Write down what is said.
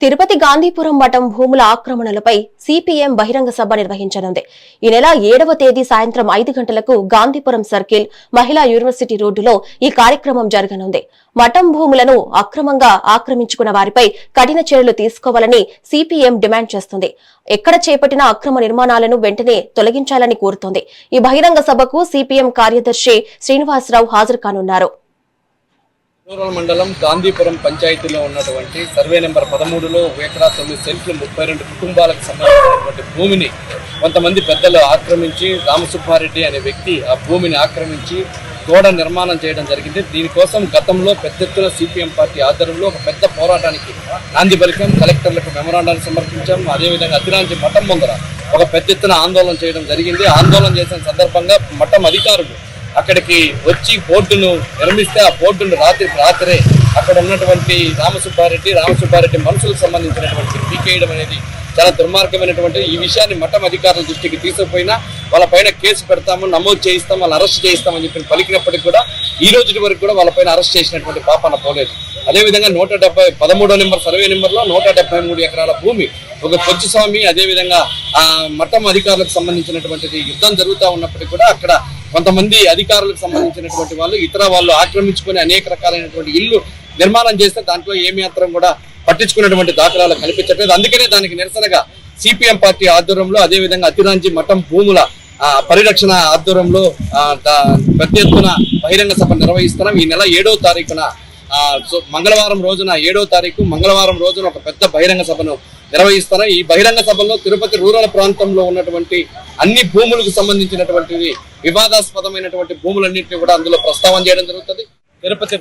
తిరుపతి గాంధీపురం మఠం భూముల ఆక్రమణలపై సిపిఎం బహిరంగ సభ నిర్వహించనుంది. ఈ నెల 7వ తేదీ సాయంత్రం 5 గంటలకు గాంధీపురం సర్కిల్ మహిళా యూనివర్సిటీ రోడ్డులో ఈ కార్యక్రమం జరగనుంది. మఠం భూములను అక్రమంగా ఆక్రమించుకున్న వారిపై కఠిన చర్యలు తీసుకోవాలని సిపిఎం డిమాండ్ చేస్తుంది. ఎక్కడ చేపట్టిన అక్రమ నిర్మాణాలను వెంటనే తొలగించాలని కోరుతోంది. ఈ బహిరంగ సభకు సిపిఎం కార్యదర్శి శ్రీనివాసరావు హాజరు కానున్నారు. రూరల్ మండలం గాంధీపురం పంచాయతీలో ఉన్నటువంటి సర్వే నెంబర్ 13లో 1.9 సెంట్లు 32 కుటుంబాలకు సంబంధించినటువంటి భూమిని కొంతమంది పెద్దలు ఆక్రమించి రామసుబ్బారెడ్డి అనే వ్యక్తి ఆ భూమిని ఆక్రమించి తోడ నిర్మాణం చేయడం జరిగింది. దీనికోసం గతంలో పెద్ద ఎత్తున సిపిఎం పార్టీ ఆధ్వర్యంలో ఒక పెద్ద పోరాటానికి నాంది పలికాం. కలెక్టర్లకు మెమోరాండాన్ని సమర్పించాం. అదేవిధంగా అతిరాంచి మఠం ముందర ఒక పెద్ద ఎత్తున ఆందోళన చేయడం జరిగింది. ఆందోళన చేసిన సందర్భంగా మఠం అధికారులు అక్కడికి వచ్చి బోర్డును నిర్మిస్తే ఆ బోర్డును రాత్రే అక్కడ ఉన్నటువంటి రామసుబ్బారెడ్డి మనుషులకు సంబంధించినటువంటి పీకేయడం అనేది చాలా దుర్మార్గమైనటువంటి. ఈ విషయాన్ని మఠం అధికారుల దృష్టికి తీసుకుపోయినా వాళ్ళపైన కేసు పెడతాము, నమోదు చేయిస్తాం, వాళ్ళని అరెస్ట్ చేయిస్తామని చెప్పి పలికినప్పటికీ కూడా ఈ రోజు వరకు కూడా వాళ్ళపైన అరెస్ట్ చేసినటువంటి పాపన పోలేదు. అదేవిధంగా 13వ నెంబర్ సర్వే నెంబర్లో 173 ఎకరాల భూమి ఒక కొచ్చుస్వామి అదేవిధంగా ఆ మఠం అధికారులకు సంబంధించినటువంటిది యుద్ధం జరుగుతూ ఉన్నప్పటికీ కూడా అక్కడ కొంతమంది అధికారులకు సంబంధించినటువంటి వాళ్ళు ఆక్రమించుకొని అనేక రకాలైనటువంటి ఇల్లు నిర్మాణం చేస్తే దాంట్లో ఏమి మాత్రం కూడా పట్టించుకున్నటువంటి దాఖలాలు కనిపించట్లేదు. అందుకనే దానికి నిరసనగా సిపిఎం పార్టీ ఆధ్వర్యంలో అదేవిధంగా అతిరాంచి మఠం భూముల పరిరక్షణ ఆధ్వర్యంలో పెద్ద ఎత్తున బహిరంగ సభ నిర్వహిస్తున్నాం. ఈ నెల 7వ తారీఖున మంగళవారం రోజున ఒక పెద్ద బహిరంగ సభను నిర్వహిస్తారు. ఈ బహిరంగ సభలో తిరుపతి రూరల్ ప్రాంతంలో ఉన్నటువంటి అన్ని భూములకు సంబంధించినటువంటి వివాదాస్పదమైనటువంటి భూములన్నింటినీ కూడా అందులో ప్రస్తావన చేయడం జరుగుతుంది. తిరుపతి